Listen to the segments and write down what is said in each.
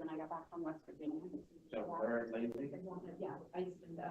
when I got back from West Virginia. So where are they? Yeah, I used to,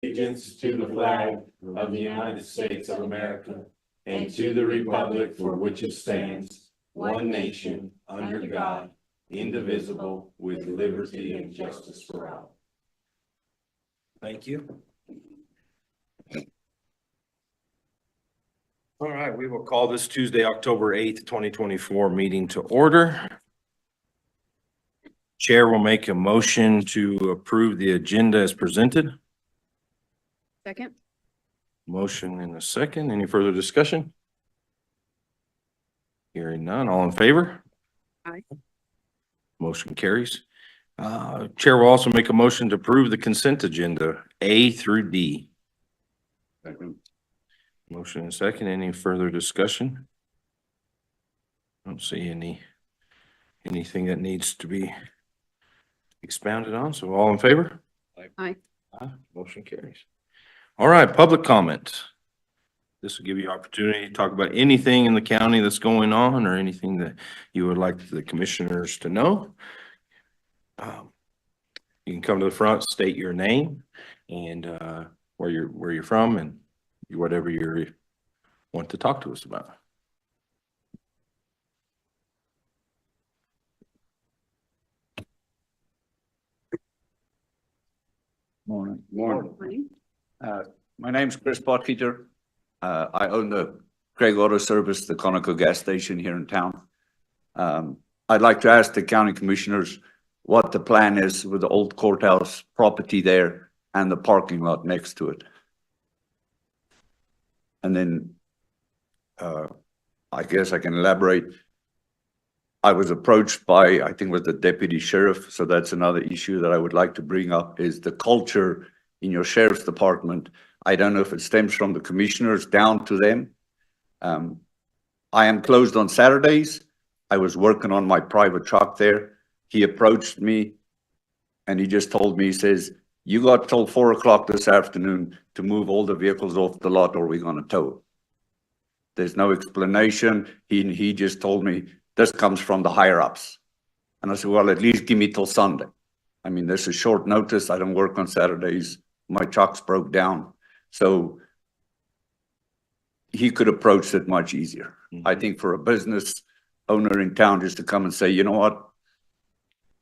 Allegiance to the flag of the United States of America and to the republic for which it stands, one nation, under God, indivisible, with liberty and justice for all. Thank you. All right, we will call this Tuesday, October 8th, 2024 meeting to order. Chair will make a motion to approve the agenda as presented. second. Motion in a second. Any further discussion? Hearing none. All in favor? Aye. Motion carries. Chair will also make a motion to approve the consent agenda, A through D. Motion and second. Any further discussion? Don't see anything that needs to be expounded on. So all in favor? Aye. Aye. Motion carries. All right, public comment. This will give you opportunity to talk about anything in the county that's going on or anything that you would like the commissioners to know. You can come to the front, state your name and where you're from and whatever you want to talk to us about. Morning. Morning. My name's Chris Potgieter. I own the Craig Auto Service, the Conoco gas station here in town. I'd like to ask the county commissioners what the plan is with the old courthouse property there and the parking lot next to it. And then, I guess I can elaborate. I was approached by, I think it was the deputy sheriff, so that's another issue that I would like to bring up, is the culture in your sheriff's department. I don't know if it stems from the commissioners down to them. I am closed on Saturdays. I was working on my private truck there. He approached me and he just told me, he says, you got till 4 o'clock this afternoon to move all the vehicles off the lot or we're gonna tow it. There's no explanation. He just told me, this comes from the higher ups. And I said, well, at least give me till Sunday. I mean, this is short notice. I don't work on Saturdays. My truck's broke down. So he could approach it much easier. I think for a business owner in town just to come and say, you know what?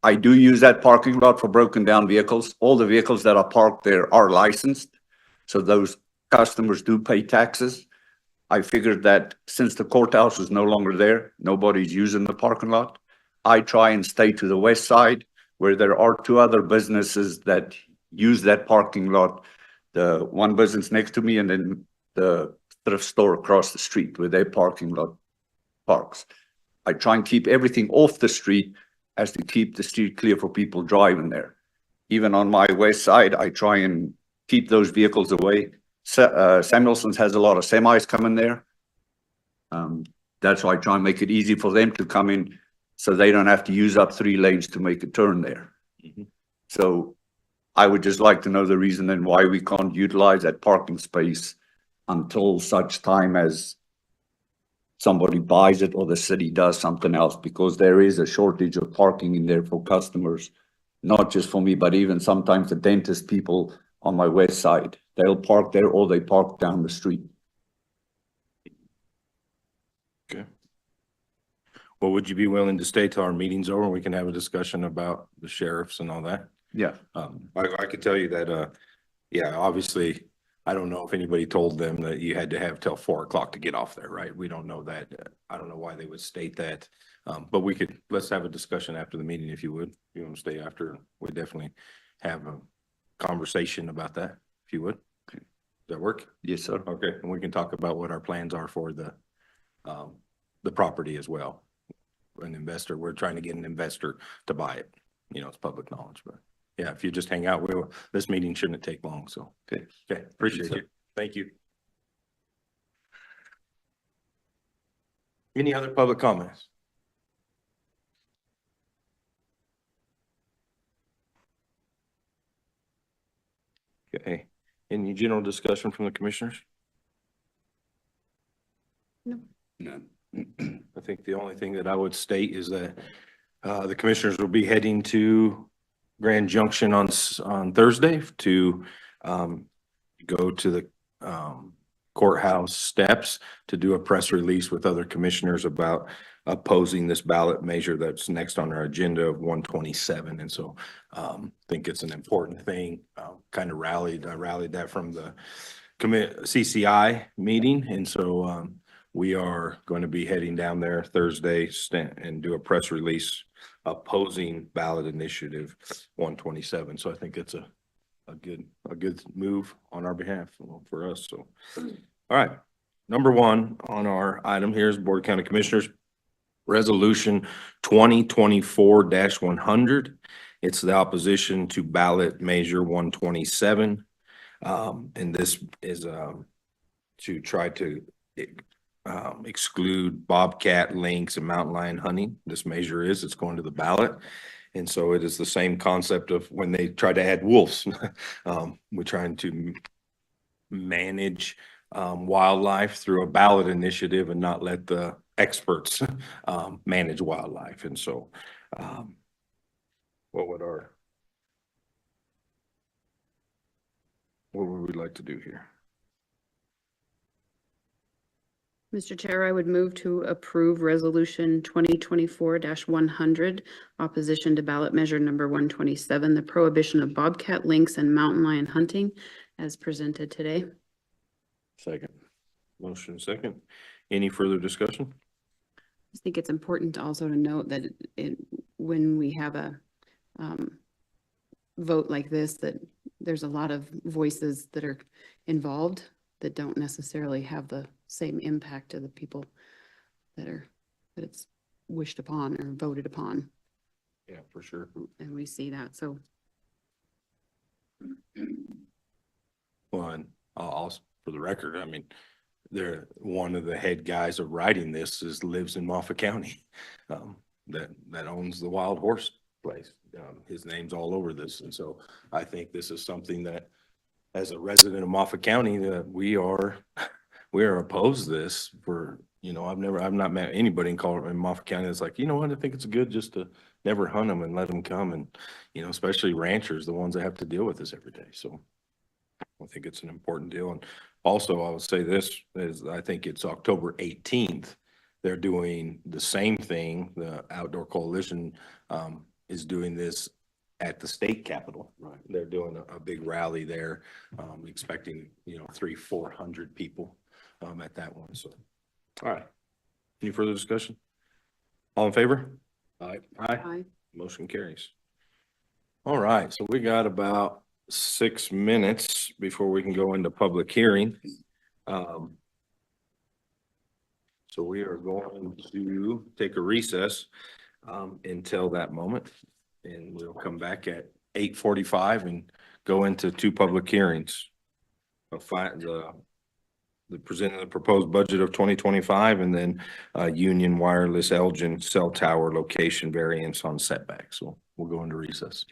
I do use that parking lot for broken down vehicles. All the vehicles that are parked there are licensed. So those customers do pay taxes. I figured that since the courthouse is no longer there, nobody's using the parking lot. I try and stay to the west side where there are 2 other businesses that use that parking lot. The one business next to me and then the thrift store across the street where their parking lot parks. I try and keep everything off the street as to keep the street clear for people driving there. Even on my west side, I try and keep those vehicles away. Samuelson's has a lot of semis coming there. That's why I try and make it easy for them to come in so they don't have to use up 3 lanes to make a turn there. So I would just like to know the reason then why we can't utilize that parking space until such time as somebody buys it or the city does something else, because there is a shortage of parking in there for customers, not just for me, but even sometimes the dentist people on my west side. They'll park there or they park down the street. Okay. Well, would you be willing to stay till our meeting's over and we can have a discussion about the sheriffs and all that? Yeah. I could tell you that, yeah, obviously, I don't know if anybody told them that you had to have till 4 o'clock to get off there, right? We don't know that. I don't know why they would state that. But let's have a discussion after the meeting if you would. If you want to stay after, we definitely have a conversation about that, if you would. Does that work? Yes, sir. Okay, and we can talk about what our plans are for the property as well. An investor, we're trying to get an investor to buy it. You know, it's public knowledge, but yeah, if you just hang out, this meeting shouldn't take long, so. Okay. Okay, appreciate you. Thank you. Any other public comments? Okay, any general discussion from the commissioners? No. No. I think the only thing that I would state is that the commissioners will be heading to Grand Junction on Thursday to go to the courthouse steps to do a press release with other commissioners about opposing this ballot measure that's next on our agenda of 127. And so I think it's an important thing. Kind of rallied that from the CCI meeting. And so we are going to be heading down there Thursday and do a press release opposing ballot initiative 127. So I think it's a good move on our behalf for us. So, all right. Number 1 on our item here is Board of County Commissioners Resolution 2024-100. It's the opposition to ballot measure 127. And this is to try to exclude bobcat, lynx, and mountain lion hunting. This measure it's going to the ballot. And so it is the same concept of when they try to add wolves. We're trying to manage wildlife through a ballot initiative and not let the experts manage wildlife. And so what would we like to do here? Mr. Chair, I would move to approve Resolution 2024-100, opposition to ballot measure number 127, the prohibition of bobcat, lynx, and mountain lion hunting as presented today. Second. Motion second. Any further discussion? I think it's important also to note that when we have a vote like this, that there's a lot of voices that are involved that don't necessarily have the same impact to the people that it's wished upon or voted upon. Yeah, for sure. And we see that, so. Well, and for the record, I mean, one of the head guys of writing this lives in Moffat County, that owns the wild horse place. His name's all over this. And so I think this is something that, as a resident of Moffat County, that we are opposed to this for, I've not met anybody in Moffat County that's like, you know what, I think it's good just to never hunt them and let them come. And, especially ranchers, the ones that have to deal with this every day. So I think it's an important deal. And also I would say this is, I think it's October 18th. They're doing the same thing. The Outdoor Coalition is doing this at the state capitol. Right. They're doing a big rally there, expecting, 300-400 people at that one. So, all right. Any further discussion? All in favor? Aye. Aye. Motion carries. All right. So we got about 6 minutes before we can go into public hearing. So we are going to take a recess until that moment, and we'll come back at 8:45 and go into 2 public hearings. The presenting the proposed budget of 2025, and then Union Wireless Elgin cell tower location variance on setbacks. So we'll go into recess.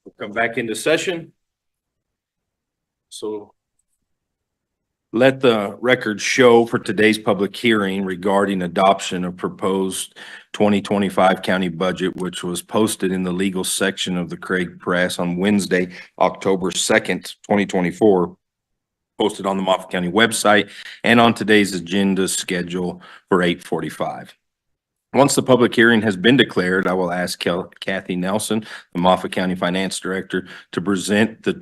We'll come back into session. So let the record show for today's public hearing regarding adoption of proposed 2025 county budget, which was posted in the legal section of the Craig Press on Wednesday, October 2nd, 2024, posted on the Moffett County website and on today's agenda schedule for 8:45. Once the public hearing has been declared, I will ask Kathy Nelson, the Moffett County Finance Director, to present the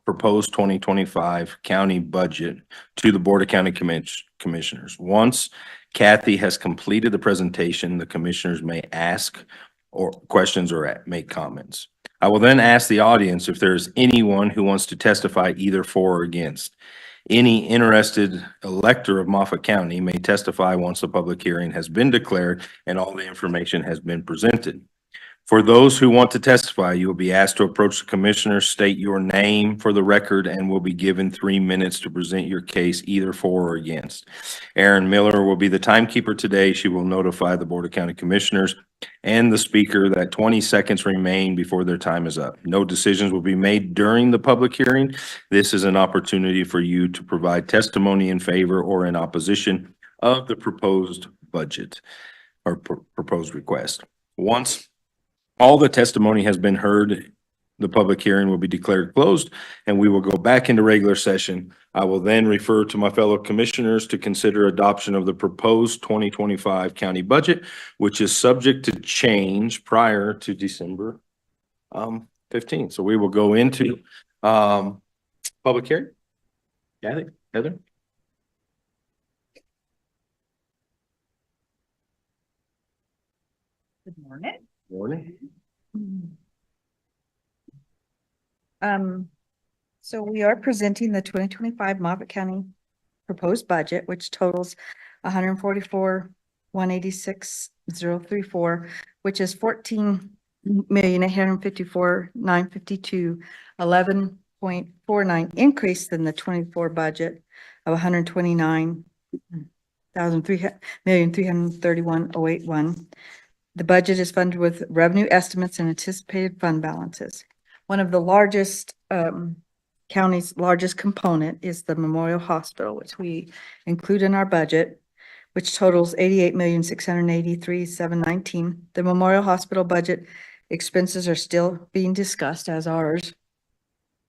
proposed 2025 county budget to the Board of County Commissioners. Once Kathy has completed the presentation, the commissioners may ask questions or make comments. I will then ask the audience if there's anyone who wants to testify either for or against. Any interested elector of Moffett County may testify once the public hearing has been declared and all the information has been presented. For those who want to testify, you will be asked to approach the commissioner, state your name for the record, and will be given 3 minutes to present your case either for or against. Erin Miller will be the timekeeper today. She will notify the Board of County Commissioners and the speaker that 20 seconds remain before their time is up. No decisions will be made during the public hearing. This is an opportunity for you to provide testimony in favor or in opposition of the proposed budget or proposed request. Once all the testimony has been heard, the public hearing will be declared closed and we will go back into regular session. I will then refer to my fellow commissioners to consider adoption of the proposed 2025 county budget, which is subject to change prior to December 15th. So we will go into public hearing. Kathy, Heather? Good morning. Morning. So we are presenting the 2025 Moffett County proposed budget, which totals 144,186,034, which is 14,854,952, 11.49 increase than the 24 budget of 129,331,081. The budget is funded with revenue estimates and anticipated fund balances. One of the largest county's largest component is the Memorial Hospital, which we include in our budget, which totals 88,683,719. The Memorial Hospital budget expenses are still being discussed as ours.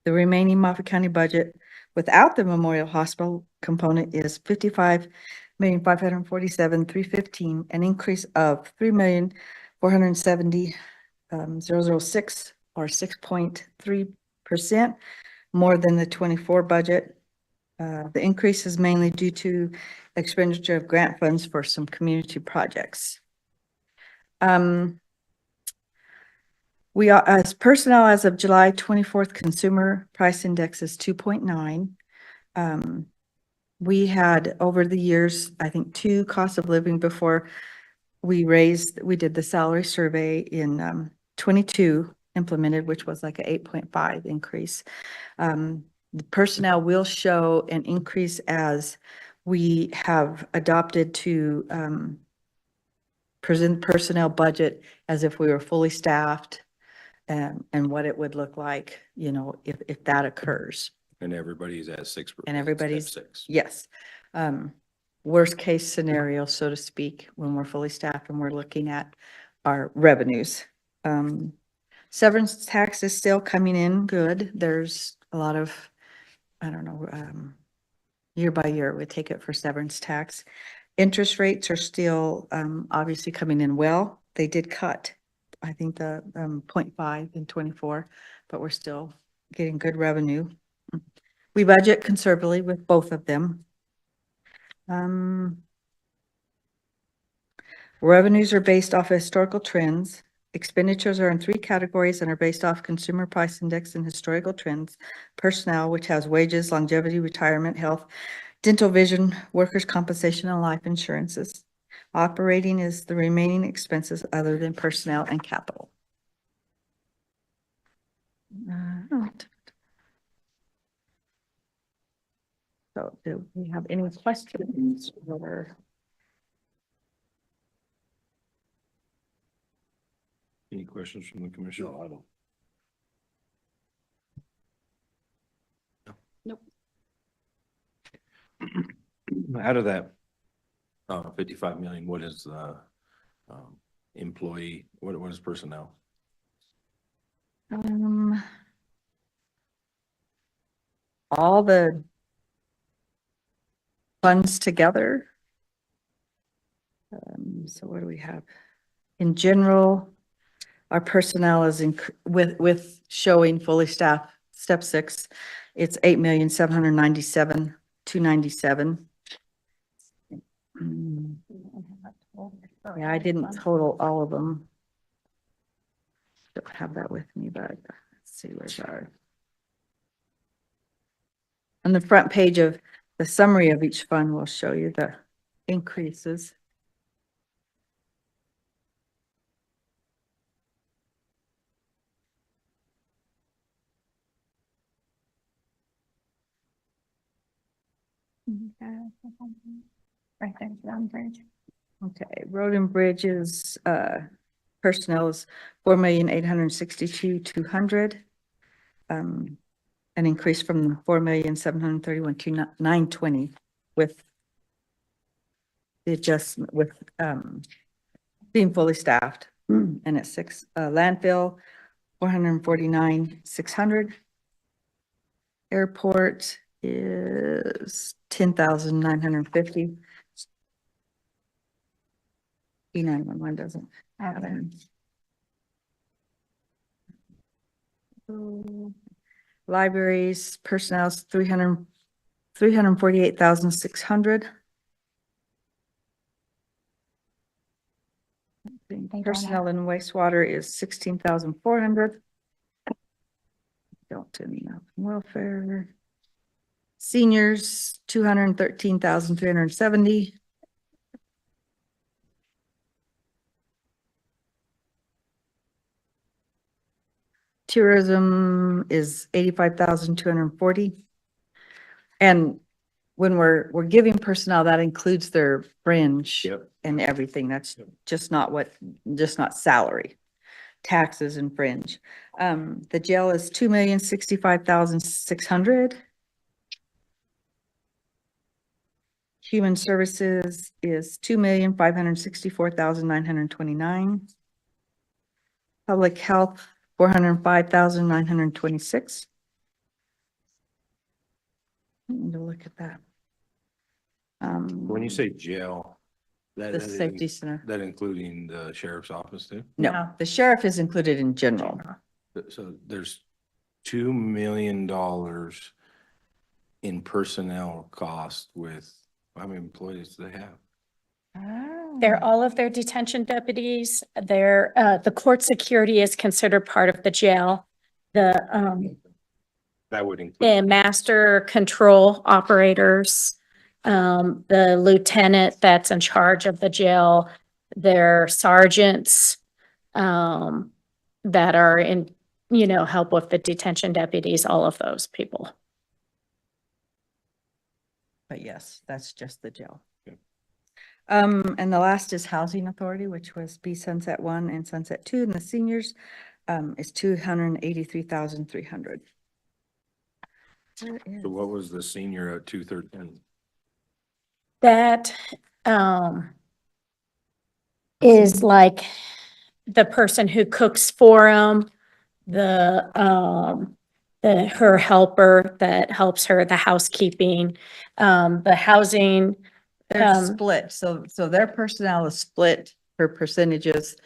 The remaining Moffett County budget without the Memorial Hospital component is 55,547,315, an increase of 3,470,006 or 6.3% more than the 24 budget. The increase is mainly due to expenditure of grant funds for some community projects. We are, as personnel as of July 24th, consumer price index is 2.9. We had over the years, I think 2 cost of living before we did the salary survey in 22 implemented, which was like an 8.5 increase. The personnel will show an increase as we have adopted to present personnel budget as if we were fully staffed and what it would look like, you know, if that occurs. And everybody's at 6%. And everybody's, step 6. yes. Worst case scenario, so to speak, when we're fully staffed and we're looking at our revenues. Severance tax is still coming in good. There's a lot of, I don't know, year by year, we take it for severance tax. Interest rates are still obviously coming in well. They did cut, I think, the 0.5 in 24, but we're still getting good revenue. We budget conservatively with both of them. Revenues are based off of historical trends. Expenditures are in 3 categories and are based off consumer price index and historical trends. Personnel, which has wages, longevity, retirement, health, dental, vision, workers' compensation, and life insurances. Operating is the remaining expenses other than personnel and capital. So do we have any questions? Any questions from the commission? No, I don't. Out of that, 55 million, what is, employee, what is personnel? All the funds together. So what do we have? In general, our personnel is with showing fully staffed, step 6, it's 8,797,297. Yeah, I didn't total all of them. Don't have that with me, but let's see where's our. On the front page of the summary of each fund will show you the increases. Right there, Round Bridge. Okay, road and bridges, personnel is 4,862,200. An increase from 4,731,920 with the adjustment with, being fully staffed and at 6, landfill, 449,600. Airport is 10,950. E911 doesn't have it. Libraries, personnel's 348,600. Personnel and wastewater is 16,400. Don't do enough welfare. Seniors, 213,370. Tourism is 85,240. And when we're giving personnel, that includes their fringe Yep. and everything. That's just not salary, taxes and fringe. The jail is 2,065,600. Human services is 2,564,929. Public health, 405,926. Need to look at that. When you say jail, The that safety center. that including the sheriff's office too? No, the sheriff is included in general. So there's $2 million in personnel cost with, how many employees do they have? They're all of their detention deputies. The court security is considered part of the jail. The That would include, the master control operators, the lieutenant that's in charge of the jail, their sergeants, that are in, help with the detention deputies, all of those people. But yes, that's just the jail. Okay. And the last is Housing Authority, which was B Sunset 1 and Sunset 2, and the seniors is 283,300. so what was the senior at 213? That, is like the person who cooks for them, her helper that helps her, the housekeeping, the housing. They're split, so their personnel is split for percentages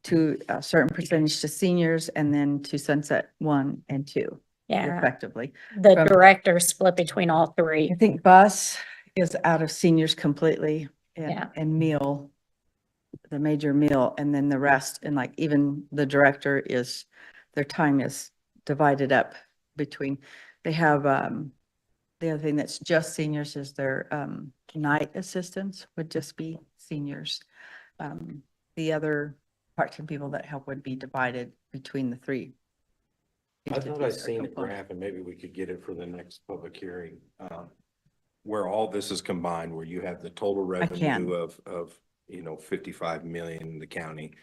to a certain percentage to seniors and then to Sunset 1 and 2 Yeah, effectively. the from- director split between all three. I think bus is out of seniors completely Yeah. and meal, the major meal, and then the rest, and like even the director is, their time is divided up between, they have, the other thing that's just seniors is their, night assistants would just be seniors. The other part-time people that help would be divided between the three. I thought I'd entities or seen a components. graph and maybe we could get it for the next public hearing. Where all this is combined, where you have the total revenue of, 55 million in the county.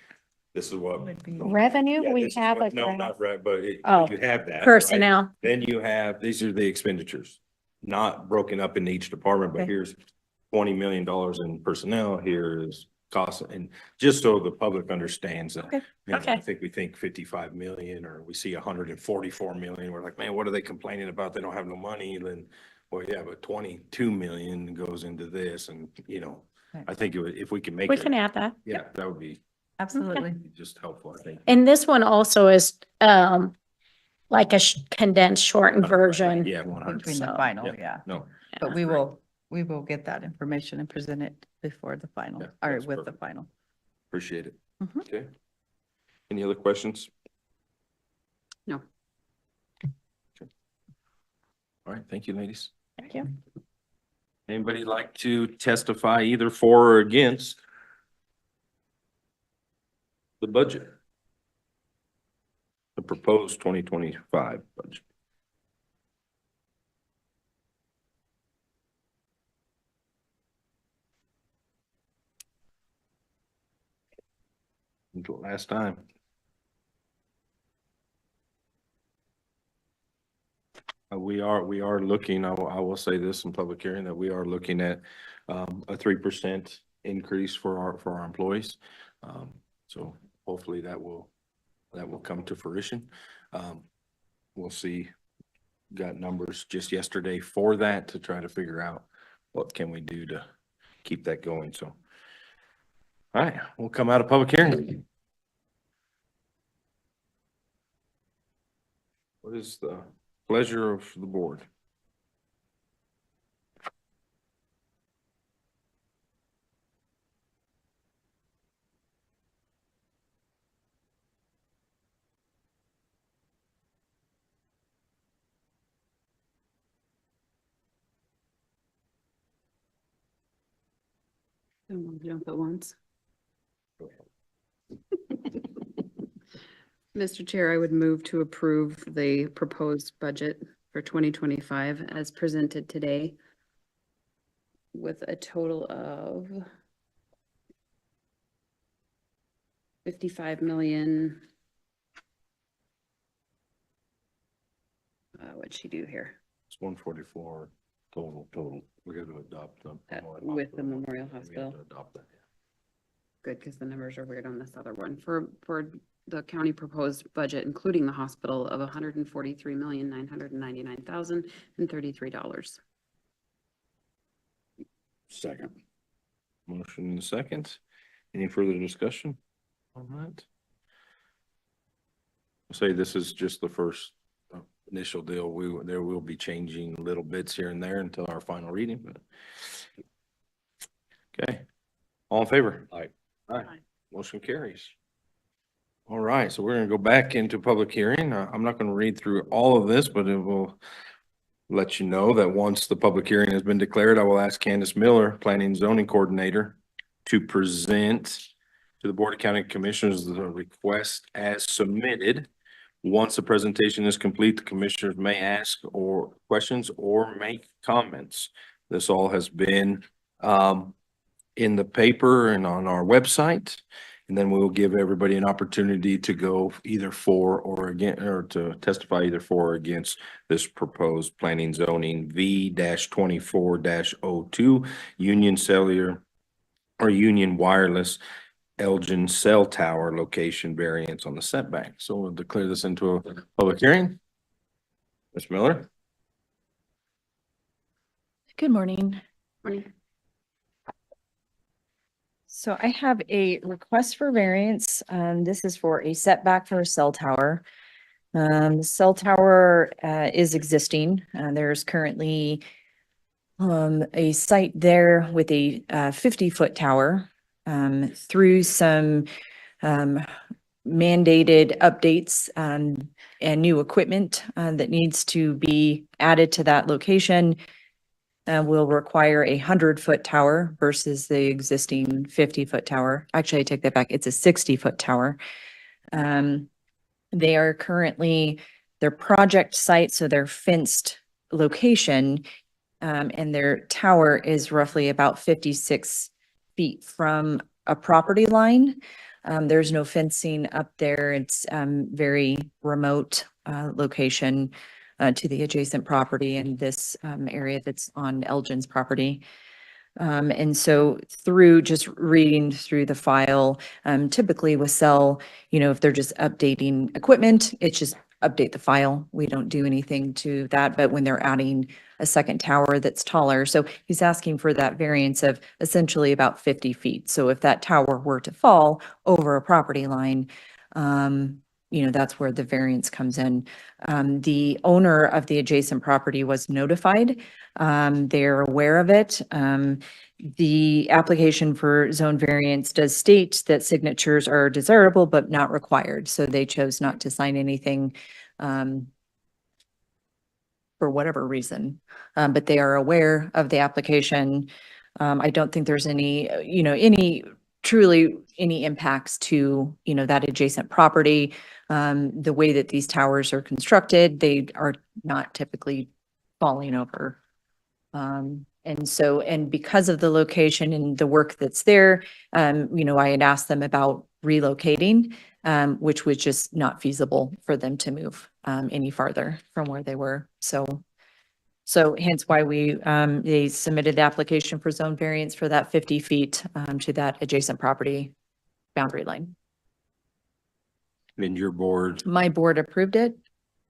This is what. Would be- Revenue, Yeah, we this is have what- a No, graph. not right, but Oh, you have that. right? Personnel. Then you have, these are the expenditures, not broken up in each department, but Okay. here's $20 million in personnel here is cost, and just so the public understands that. Okay. you know, I Okay. think we think 55 million, or we see 144 million. We're like, man, what are they complaining about? They don't have no money. Then, well, yeah, but 22 million goes into this, and I think it would, if we can make We it, can add that. yeah, that would be Absolutely. just helpful, I think. And this one also is, like a condensed shortened version. Yeah, 100. Between the So, final, yeah. yeah. No, But we will get that information and present it before the final, Yeah, or that's with the perfect. final. appreciate it. Mhm. Okay. Any other questions? No. All right, thank you, ladies. Thank you. Anybody like to testify either for or against the budget? The proposed 2025 budget? Until last time. We are looking, I will say this in public hearing, that we are looking at a 3% increase for our employees. So hopefully that will come to fruition. We'll see. Got numbers just yesterday for that to try to figure out what can we do to keep that going. So, all right, we'll come out of public hearing. What is the pleasure of the board? Don't jump at once. Mr. Chair, I would move to approve the proposed budget for 2025 as presented today with a total of 55 million. What'd she do here? It's 144 total. We got to adopt them. With the Memorial Hospital. Adopt that. Good, because the numbers are weird on this other one. For the county proposed budget, including the hospital, of $143,999,033. Second. Motion in the second. Any further discussion on that? I'll say this is just the first initial deal. There will be changing little bits here and there until our final reading, but. Okay. All in favor? Aye. Aye. Motion carries. All right, so we're gonna go back into public hearing. I'm not gonna read through all of this, but it will let you know that once the public hearing has been declared, I will ask Candace Miller, Planning and Zoning Coordinator, to present to the Board of County Commissioners the request as submitted. Once the presentation is complete, the commissioners may ask or questions or make comments. This all has been in the paper and on our website. And then we'll give everybody an opportunity to go either for or against, or to testify either for or against this proposed planning zoning V-24-02 Union Cellular or Union Wireless Elgin Cell Tower location variance on the setback. So we'll declare this into a public hearing. Ms. Miller? Good morning. Morning. So I have a request for variance. This is for a setback for a cell tower. The cell tower is existing. There's currently a site there with a 50-foot tower. Through some mandated updates and new equipment that needs to be added to that location, will require a 100-foot tower versus the existing 50-foot tower. Actually, I take that back. It's a 60-foot tower. They are currently their project site, so their fenced location, and their tower is roughly about 56 feet from a property line. There's no fencing up there. It's very remote location to the adjacent property in this area that's on Elgin's property. And so through just reading through the file, typically with Cell, if they're just updating equipment, it's just update the file. We don't do anything to that, but when they're adding a second tower that's taller, so he's asking for that variance of essentially about 50 feet. So if that tower were to fall over a property line, that's where the variance comes in. The owner of the adjacent property was notified. They're aware of it. The application for zone variance does state that signatures are desirable but not required. So they chose not to sign anything for whatever reason. But they are aware of the application. I don't think there's any impacts to, that adjacent property. The way that these towers are constructed, they are not typically falling over. And because of the location and the work that's there, I had asked them about relocating, which was just not feasible for them to move any farther from where they were. So hence why they submitted the application for zone variance for that 50 feet to that adjacent property boundary line. And your board, My board approved it.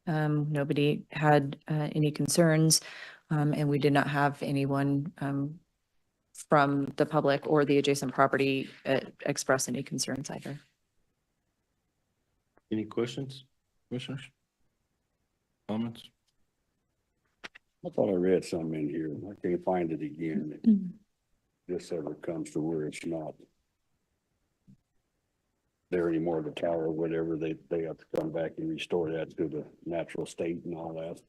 Nobody had any concerns, and we did not have anyone from the public or the adjacent property express any concerns either. any questions, commissioners? Comments? I thought I read something in here. I can't find it again. If this ever comes to where it's not there anymore, the tower or whatever, they have to come back and restore that to the natural state and all that.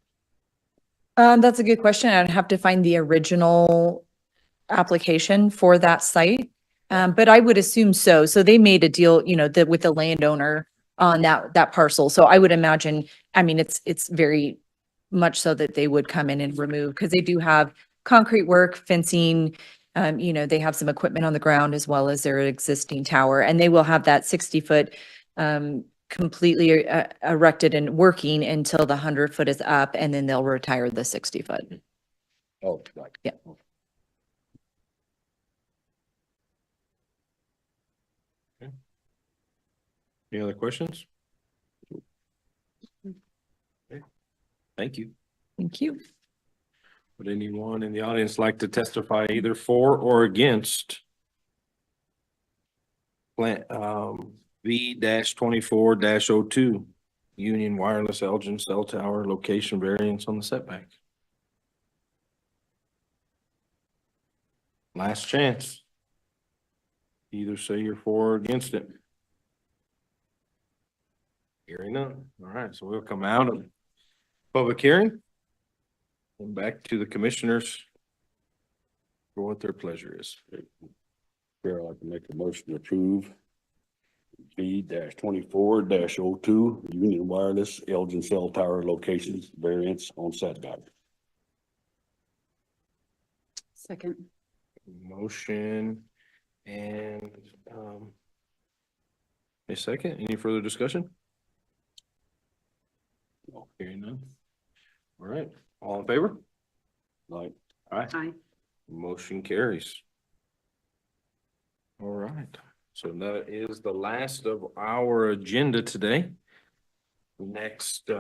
That's a good question. I'd have to find the original application for that site. But I would assume so. So they made a deal, with the landowner on that parcel. So I would imagine, it's very much so that they would come in and remove, because they do have concrete work, fencing, they have some equipment on the ground as well as their existing tower, and they will have that 60-foot completely erected and working until the 100-foot is up, and then they'll retire the 60-foot. Oh, right. Yeah. Any other questions? Okay. Thank you. Thank you. Would anyone in the audience like to testify either for or against plan, V-24-02, Union Wireless Elgin Cell Tower location variance on the setback? Last chance. Either say you're for or against it. Hearing none. All right, so we'll come out of public hearing and back to the commissioners for what their pleasure is. Chair, I'd like to make a motion to approve V-24-02 Union Wireless Elgin Cell Tower locations variance on setback. Second. Motion and a second. Any further discussion? Hearing none. All right, all in favor? Right. All right, Aye. motion carries. All right, so that is the last of our agenda today. Next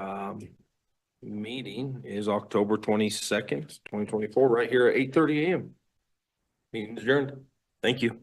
meeting is October 22nd, 2024, right here at 8:30 a.m. Meeting adjourned. Thank you.